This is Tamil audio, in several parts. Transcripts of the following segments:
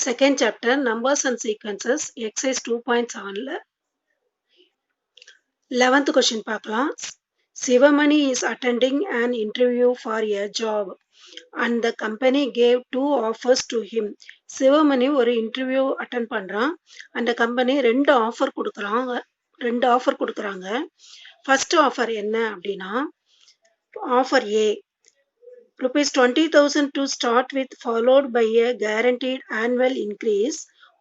Second chapter, numbers and sequences, exercise 2.7. 11th question பார்க்கலாம். Sivamani is attending an interview for a job and the company gave 2 offers to him. Sivamani ஒரு இன்டர்வியூ அட்டெண்ட் பண்றான். அந்த கம்பெனி ரெண்டு ஆஃபர் கொடுக்குறாங்க. ஃபர்ஸ்ட் ஆஃபர் என்ன அப்படின்னா, offer A rupees 20,000 to start with, followed by a guaranteed annual increase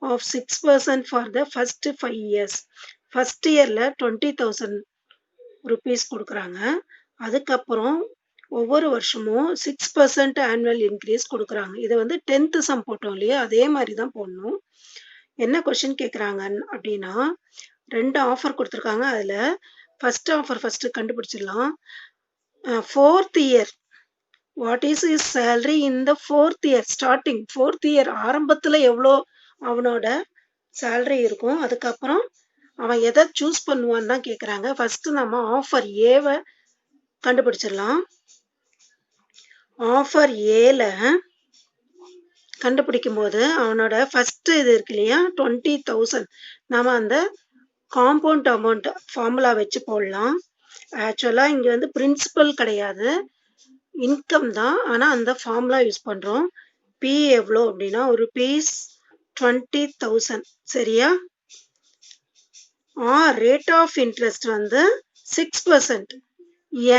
of 6% for the first 5 years. First yearல 20,000 rupees கொடுக்குறாங்க. அதுக்கப்புறம் ஒவ்வொரு வருஷமும் 6% annual increase கொடுக்குறாங்க. இதை வந்து 10th sum போட்டோம் இல்லையா, அதே மாதிரி தான் போடணும். என்ன கொஸ்டின் கேட்குறாங்க அப்படின்னா, ரெண்டு ஆஃபர் கொடுத்துருக்காங்க. அதுல ஃபர்ஸ்ட் ஆஃபர் ஃபர்ஸ்ட் கண்டுபிடிச்சிடலாம். 4th year, what is his salary in the 4th year? starting 4th year ஆரம்பத்துல எவ்வளோ அவனோட salary இருக்கும், அதுக்கப்புறம் அவன் எதை சூஸ் பண்ணுவான்னு தான் கேட்குறாங்க. ஃபர்ஸ்ட் நம்ம ஆஃபர் ஏவை கண்டுபிடிச்சிடலாம். ஆஃபர் ஏல கண்டுபிடிக்கும் போது அவனோட ஃபர்ஸ்ட் இது இருக்கு இல்லையா, 20,000, நாம அந்த காம்பவுண்ட் அமௌண்ட் ஃபார்முலா வச்சு போடலாம். ஆக்சுவலா இங்க வந்து பிரின்சிபல் கிடையாது, இன்கம் தான். ஆனா அந்த ஃபார்முலா யூஸ் பண்றோம். பி எவ்வளோ அப்படின்னா rupees 20,000. சரியா? ரேட் ஆஃப் இன்ட்ரெஸ்ட் வந்து 6%.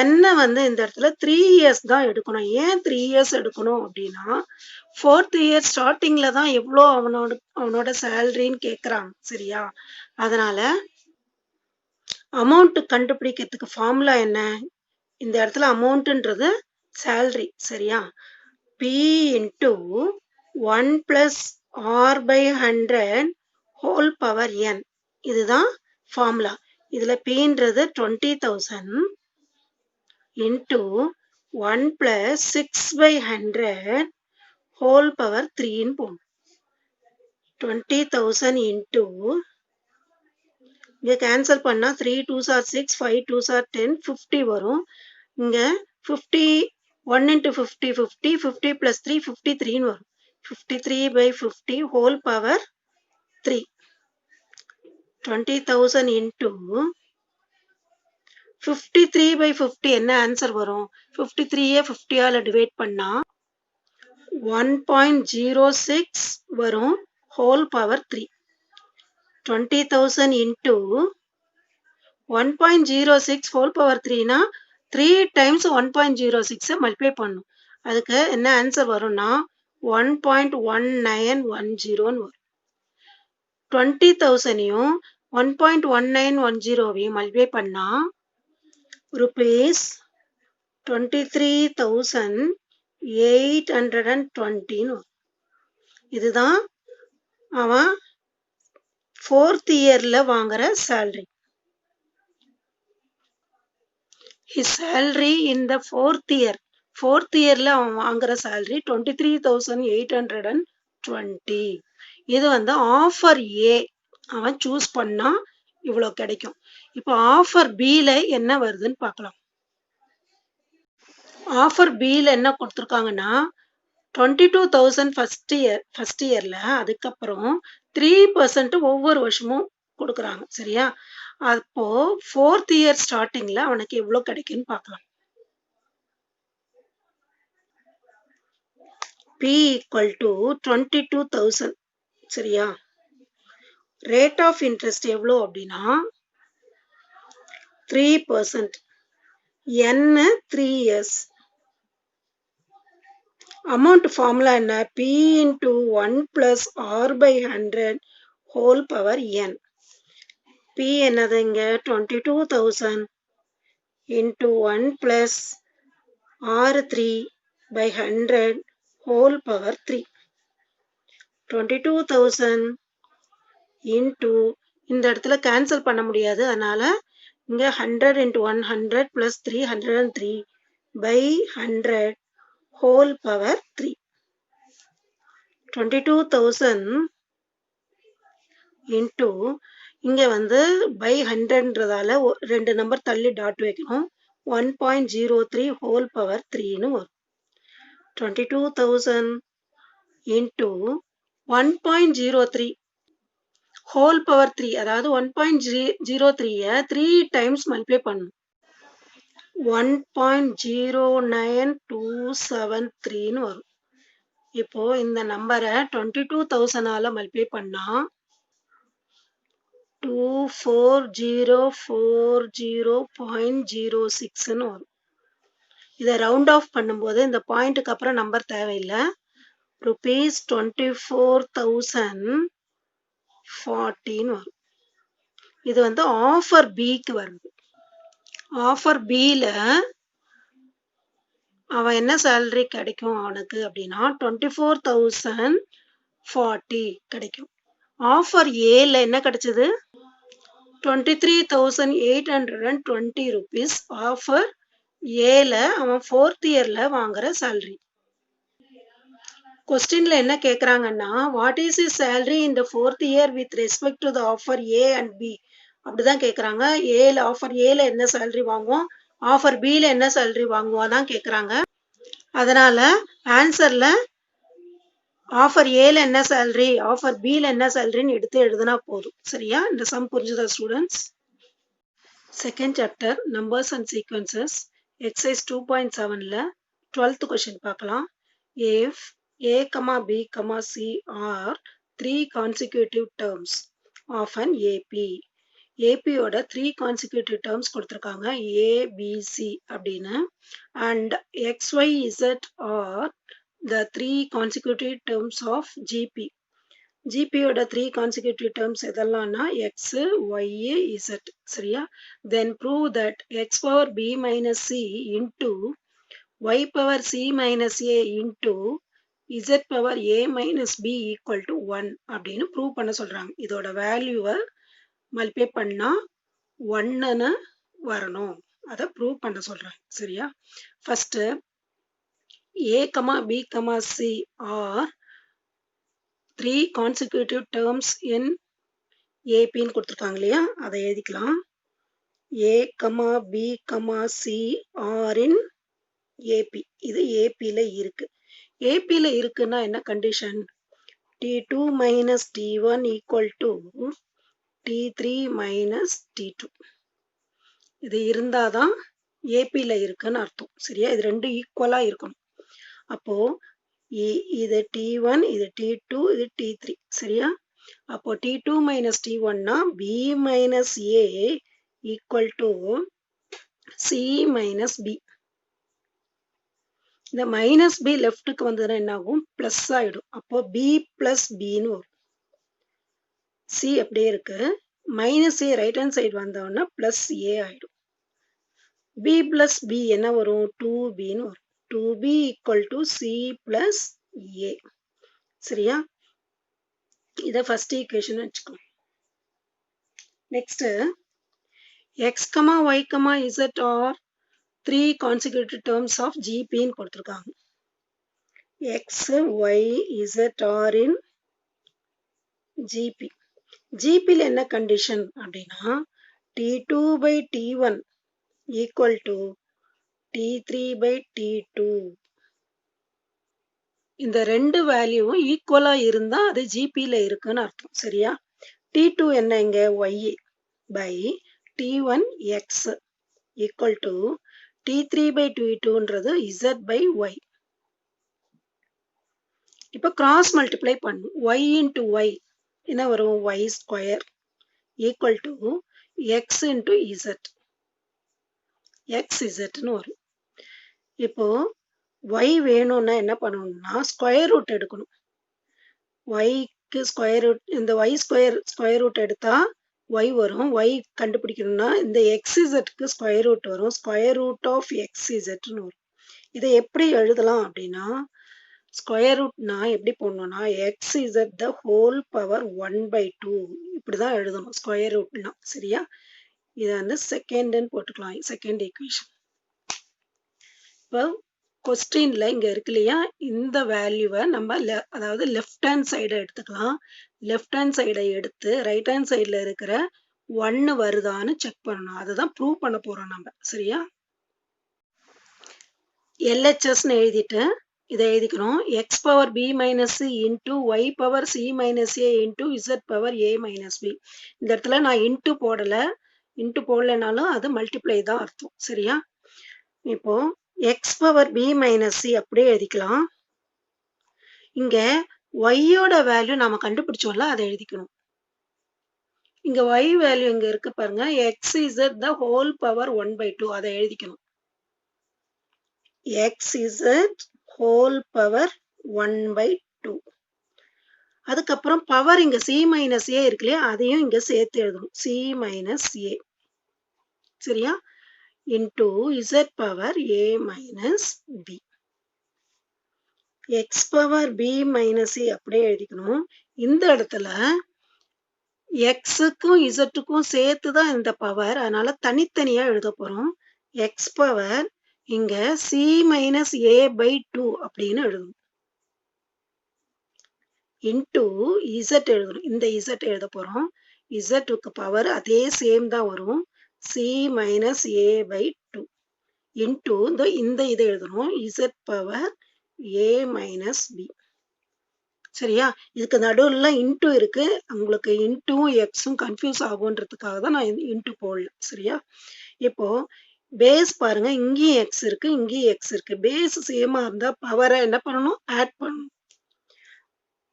என்ன வந்து இந்த இடத்துல 3 years தான் எடுக்கணும். ஏன் 3 years எடுக்கணும் அப்படின்னா, 4th year ஸ்டார்டிங்ல தான் எவ்வளோ அவனோட சேலரின்னு கேட்குறாங்க. சரியா? அதனால அமௌண்ட் கண்டுபிடிக்கிறதுக்கு ஃபார்முலா என்ன, இந்த இடத்துல அமௌண்ட்ன்றது salary. சரியா? P into 1 plus R by 100 whole power n. இதுதான் ஃபார்முலா. இதுல Pன்றது 20,000 into 1 plus 6 by 100 whole power 3 போகும். 20,000 into இங்க கேன்சல் பண்ணா 3 2s are 6, 5 2s are 10, 50 வரும். இங்க 50 1 into 50 50, 50 plus 3 53 வரும். 53 by 50 whole power 3. 20,000 into 53 by 50 என்ன ஆன்சர் வரும்? 53 50 ஆல டிவைட் பண்ணா 1.06 வரும், whole power 3. 20,000 into 1.06 whole power 3 னா 3 times 1.06 மல்டிப்ளை பண்ணும். அதுக்கு என்ன ஆன்சர் வரும்னா 1.1910 வரும். 20,000யும் 1.1910 மல்டிப்ளை பண்ணா rupees 23,820 வரும். இதுதான் அவன் 4th yearல வாங்குற salary. His salary in the 4th year. 4th yearல அவன் வாங்குற salary 23,820. இது வந்து ஆஃபர் ஏ அவன் சூஸ் பண்ணா இவ்வளோ கிடைக்கும். இப்போ ஆஃபர் பில என்ன வருதுன்னு பார்க்கலாம். ஆஃபர் பில என்ன கொடுத்துருக்காங்கன்னா 22,000 ஃபர்ஸ்ட் இயர்ல, அதுக்கப்புறம் 3% ஒவ்வொரு வருஷமும் கொடுக்குறாங்க. சரியா? அப்போ 4th year ஸ்டார்டிங்ல அவனுக்கு எவ்வளோ கிடைக்குன்னு பார்க்கலாம். P equal to 22,000. சரியா? ரேட் ஆஃப் இன்ட்ரெஸ்ட் எவ்வளோ அப்படின்னா 3%. n 3 years. அமௌண்ட் ஃபார்முலா என்ன? P into 1 plus R by 100 whole power n. P என்னது இங்க 22,000 into 1 plus R3 by 100 whole power 3. 22,000 into இந்த இடத்துல கேன்சல் பண்ண முடியாது, அதனால இங்க 100 into 100 plus 3 103 by 100 whole power 3. 22,000 into இங்க வந்து by 100ன்றதால ரெண்டு நம்பர் தள்ளி டாட் வைக்கணும். 1.03 whole power 3ன்னு வரும். 22,000 into 1.03 ஹோல் பவர் 3, அதாவது 1.03 3 டைம்ஸ் மல்டிப்ளை பண்ணணும். 1.09273 வரும். இப்போ இந்த நம்பரை 22,000 மல்டிப்ளை பண்ணா 24040.06 வரும். இதை ரவுண்ட் ஆஃப் பண்ணும்போது இந்த பாயிண்ட்டுக்கு அப்புறம் நம்பர் தேவையில்லை. ₹24,040 வரும். இது ஆஃபர் பிக்கு வருது. ஆஃபர் பில அவன் என்ன சேலரி கிடைக்கும் அவனுக்கு அப்படின்னா 24,040 கிடைக்கும். ஆஃபர் ஏல என்ன கிடைச்சது? 23,820 rupees ஆஃபர் ஏல அவன் 4th இயர்ல வாங்குற சேலரி. கொஸ்டின்ல என்ன கேக்குறாங்கன்னா, what is is salary in the 4th year with respect to the offer a and b அப்படிதான் கேக்குறாங்க. ஆஃபர் ஏல என்ன சேலரி வாங்குவோம், ஆஃபர் பில என்ன சேலரி வாங்குவோம் தான் கேக்குறாங்க. அதனால ஆன்சர்ல ஆஃபர் ஏல என்ன சேலரி, ஆஃபர் பில என்ன சேலரின்னு எடுத்து எழுதுனா போதும். சரியா? இந்த சம் புரிஞ்சுதா students? Second chapter numbers and sequences exercise 2.7ல 12th கொஸ்டின் பார்க்கலாம். If A, B, C are 3 consecutive terms of an AP. AP ஓட 3 consecutive terms கொடுத்திருக்காங்க A, B, C அப்படின்னு. And X, Y, Z are the 3 consecutive terms of GP. GP ஓட 3 consecutive terms எதெல்லாம்னா X, Y, Z. சரியா? Then prove that X power B minus C into Y power C minus A into Z power A minus B equal to 1 அப்படின்னு ப்ரூவ் பண்ண சொல்றாங்க. இதோட வேல்யூவை மல்டிப்ளை பண்ணா 1ன்னு வரணும். அதை ப்ரூவ் பண்ண சொல்றாங்க. சரியா? First A, B, C are 3 consecutive terms in AP ன்னு கொடுத்துருக்காங்க இல்லையா? அதை எழுதிக்கலாம். A, B, C are in AP. இது AP ல இருக்கு. AP ல இருக்குன்னா என்ன condition? T2 minus T1 equal to T3 minus T2. இது இருந்தாதான் AP ல இருக்குன்னு அர்த்தம். சரியா? இது ரெண்டு ஈக்குவலா இருக்கணும். அப்போ இது T1, இது T2, இது T3. சரியா? அப்போ T2 minus T1 னா B minus A equal to C minus B. இந்த மைனஸ் பி லெஃப்ட்டுக்கு வந்ததுன்னா என்ன ஆகும்? பிளஸ் ஆயிடும். அப்போ பி பிளஸ் பின்னு வரும். சி அப்படியே இருக்கு. Minus a right hand side வந்தோன்னா பிளஸ் ஏ ஆயிடும். பி பிளஸ் பி என்ன வரும்? 2பின்னு வரும். 2b equal to c plus a. சரியா? இதை ஃபர்ஸ்ட் ஈக்குவேஷன் வச்சுக்கணும். Next x comma y comma z are 3 consecutive terms of GP ன்னு கொடுத்திருக்காங்க. X, Y, Z are in GP. GP ல என்ன கண்டிஷன் அப்படின்னா T2 by T1 equal to T3 by T2. இந்த ரெண்டு வேல்யூவும் ஈக்குவலா இருந்தா அது GP ல இருக்குன்னு அர்த்தம். சரியா? T2 என்ன இங்க? Y by T1 X equal to T3 by T2ன்றது Z by Y. இப்போ கிராஸ் மல்டிப்ளை பண்ணும். Y into Y என்ன வரும்? Y square equal to X into Z. XZன்னு வரும். இப்போ Y வேணும்னா என்ன பண்ணணும்னா ஸ்கொயர் ரூட் எடுக்கணும். Yக்கு ஸ்கொயர் ரூட், இந்த Y ஸ்கொயர் ரூட் எடுத்தா Y வரும். Y கண்டுபிடிக்கணும்னா இந்த XZக்கு ஸ்கொயர் ரூட் வரும். ஸ்கொயர் ரூட் ஆஃப் XZன்னு வரும். இதை எப்படி எழுதலாம் அப்படின்னா ஸ்கொயர் ரூட்னா எப்படி போடணும்னா XZ த ஹோல் பவர் 1/2 இப்படிதான் எழுதணும் ஸ்கொயர் ரூட்னா. சரியா? இதை செகண்ட்னு போட்டுக்கலாம். Second equation. இப்போ கொஸ்டின்ல இங்க இருக்கு இல்லையா? இந்த வேல்யூவை நம்ம அதாவது லெஃப்ட் ஹேண்ட் சைடை எடுத்துக்கலாம். லெஃப்ட் ஹேண்ட் சைடை எடுத்து ரைட் ஹேண்ட் சைட்ல இருக்கிற 1 வருதான்னு செக் பண்ணணும். அதுதான் ப்ரூவ் பண்ண போறோம் நம்ம. சரியா? LHSன்னு எழுதிட்டு இதை எழுதிக்கணும். X power b minus c into y power c minus a into z power a minus b. இந்த இடத்துல நான் இன்டூ போடலைனாலும் அது மல்டிப்ளை தான் அர்த்தம். சரியா? இப்போ x power b minus c அப்படியே எழுதிக்கலாம். இங்க ஒய்யோட வேல்யூ நாம கண்டுபிடிச்சோம்ல, அதை எழுதிக்கணும். இங்க ஒய் வேல்யூ இங்க இருக்கு பாருங்க. X Z the whole power 1/2 அதை எழுதிக்கணும். X Z whole power 1/2. அதுக்கப்புறம் பவர் இங்க சி மைனஸ் ஏ இருக்கு இல்லையா, அதையும் இங்க சேர்த்து எழுதணும். C minus a. சரியா? Into z power a minus b. X power b minus c அப்படியே எழுதிக்கணும். இந்த இடத்துல எக்ஸுக்கும் இசட்டுக்கும் சேர்த்து தான் இந்த பவர், அதனால தனித்தனியா எழுத போறோம். எக்ஸ் பவர் இங்க சி மைனஸ் ஏ பை 2 அப்படின்னு எழுதணும். இன்டூ இசட் எழுதணும். இந்த இசட் எழுத போறோம். இசட்டுக்கு பவர் அதே சேம் தான் வரும். C minus a by 2 into இந்த இதை எழுதணும். Z power a minus b. சரியா? இதுக்கு நடுவில் இன்டூ இருக்கு. உங்களுக்கு இன்டூவும் எக்ஸும் கன்ஃபியூஸ் ஆகுன்றதுக்காக தான் நான் இன்டூ போடல. சரியா? இப்போ பேஸ் பாருங்க, இங்கேயும் எக்ஸ் இருக்கு, இங்கேயும் எக்ஸ் இருக்கு. பேஸ் சேமா இருந்தா பவரை என்ன பண்ணணும்? ஆட் பண்ணணும்.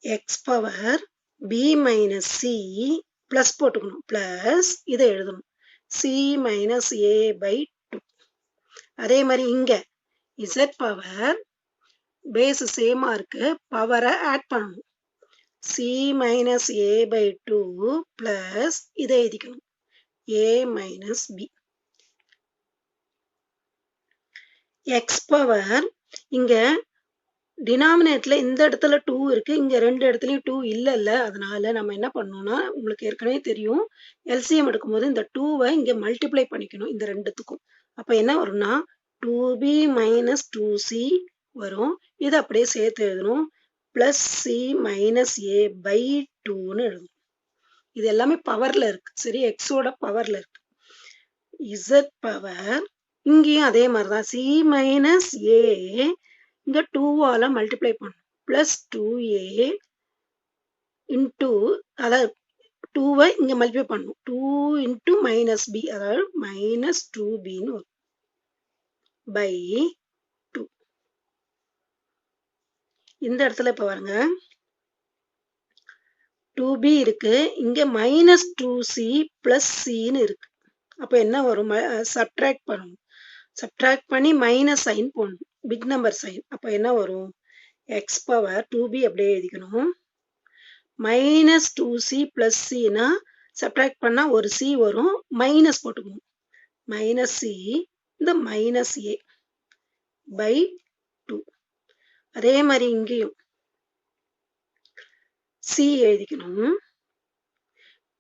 X power b minus c plus போட்டுக்கணும். பிளஸ் இதை எழுதணும். C minus a by 2. அதே மாதிரி இங்க இசட் பவர் பேஸ் சேமா இருக்கு, பவரை ஆட் பண்ணணும். C minus a by 2 plus இதை எழுதிக்கணும். A minus b. X power இங்க டினாமினேட்ல இந்த இடத்துல 2 இருக்கு, இங்க ரெண்டு இடத்துலயும் 2 இல்ல. அதனால நம்ம என்ன பண்ணோம்னா, உங்களுக்கு ஏற்கனவே தெரியும், எல்சிஎம் எடுக்கும்போது இந்த 2வை இங்க மல்டிப்ளை பண்ணிக்கணும் இந்த ரெண்டுத்துக்கும். அப்ப என்ன வரும்னா 2b மைனஸ் 2c வரும். இதை அப்படியே சேர்த்து எழுதணும். Plus c minus a by 2ன்னு எழுதணும். இது எல்லாமே பவர்ல இருக்கு. சரி, எக்ஸோட பவர்ல இருக்கு. இசட் பவர் இங்கேயும் அதே மாதிரிதான். சி மைனஸ் ஏ இங்க 2வால மல்டிப்ளை பண்ணும். பிளஸ் 2a இன்டூ, அதாவது 2வை இங்க மல்டிப்ளை பண்ணும். 2 இன்டூ மைனஸ் பி, அதாவது மைனஸ் 2bன்னு வரும். பை 2. இந்த இடத்துல இப்ப பாருங்க, 2b இருக்கு, இங்க மைனஸ் 2c பிளஸ் cன்னு இருக்கு. அப்ப என்ன வரும்? சப்ட்ராக்ட் பண்ணணும். சப்ட்ராக்ட் பண்ணி மைனஸ் சைன் போடணும், பிக் நம்பர் சைன். அப்ப என்ன வரும்? எக்ஸ் பவர் 2b அப்படியே எழுதிக்கணும். மைனஸ் 2c பிளஸ் cனா சப்ட்ராக்ட் பண்ணா ஒரு c வரும், மைனஸ் போட்டுக்கணும். மைனஸ் c இந்த மைனஸ் a பை 2. அதே மாதிரி இங்கேயும் c எழுதிக்கணும்.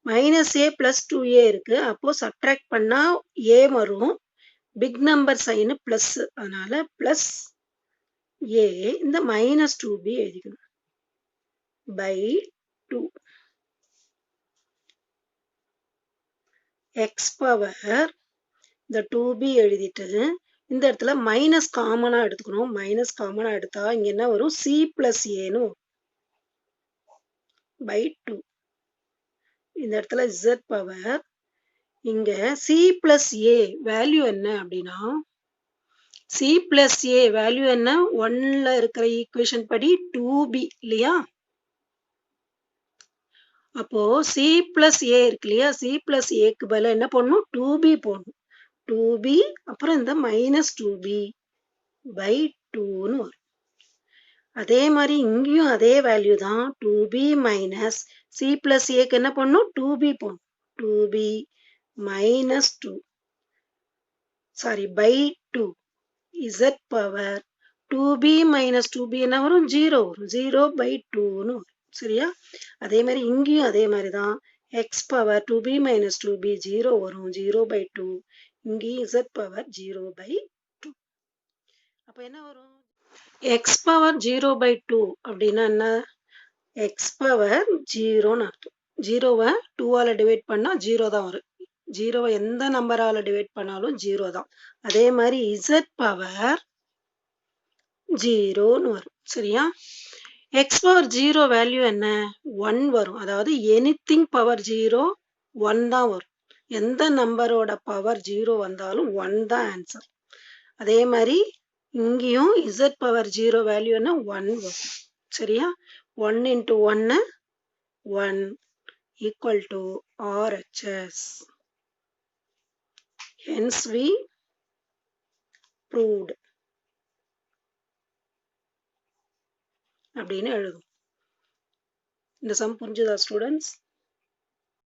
மைனஸ் a பிளஸ் 2a இருக்கு, அப்போ சப்ட்ராக்ட் பண்ணா a வரும், பிக் நம்பர் சைன் பிளஸ், அதனால பிளஸ் a இந்த மைனஸ் 2b எழுதிக்கணும். பை 2. எக்ஸ் பவர் இந்த 2b எழுதிட்டு இந்த இடத்துல மைனஸ் காமனா எடுத்துக்கணும். மைனஸ் காமனா எடுத்தா இங்க என்ன வரும்? c பிளஸ் ஏன்னு பை 2. இந்த இடத்துல z பவர் இங்க c பிளஸ் ஏ வேல்யூ என்ன அப்படின்னா, c பிளஸ் ஏ வேல்யூ என்ன? 1ல இருக்கிற ஈக்குவேஷன் படி 2b இல்லையா? அப்போ c பிளஸ் ஏ இருக்கு இல்லையா, c பிளஸ் ஏக்கு பதிலா என்ன பண்ணணும்? 2b போடணும். 2b அப்புறம் இந்த மைனஸ் 2b பை 2ன்னு வரும். அதே மாதிரி இங்கேயும் அதே வேல்யூ தான். 2b மைனஸ் c பிளஸ் ஏக்கு என்ன பண்ணணும்? 2b போடணும். 2b minus 2 sorry by 2 z power 2b minus 2b என்ன வரும்? 0 வரும். 0 பை 2ன்னு வரும். சரியா? அதே மாதிரி இங்கேயும் அதே மாதிரி தான். X power 2b minus 2b 0 வரும், 0 பை 2. இங்கேயும் z பவர் 0 பை 2. அப்ப என்ன வரும்? எக்ஸ் பவர் 0 பை 2 அப்படின்னா என்ன? எக்ஸ் பவர் 0ன்னு அர்த்தம். 0வை 2ஆல டிவைட் பண்ணா 0 தான் வரும். 0வை எந்த நம்பரால டிவைட் பண்ணாலும் 0 தான். அதே மாதிரி z பவர் 0ன்னு வரும். சரியா? x பவர் 0 வேல்யூ என்ன? 1 வரும். அதாவது எனிதிங் பவர் 0 1 தான் வரும். எந்த நம்பரோட பவர் 0 வந்தாலும் 1 தான் ஆன்சர். அதே மாதிரி இங்கேயும் z பவர் 0 வேல்யூ என்ன? 1 வரும். சரியா? 1 into 1 1 equal to RHS. Hence we proved. அப்படின்னு எழுதும். இந்த சம் புரிஞ்சுதா ஸ்டூடெண்ட்ஸ்?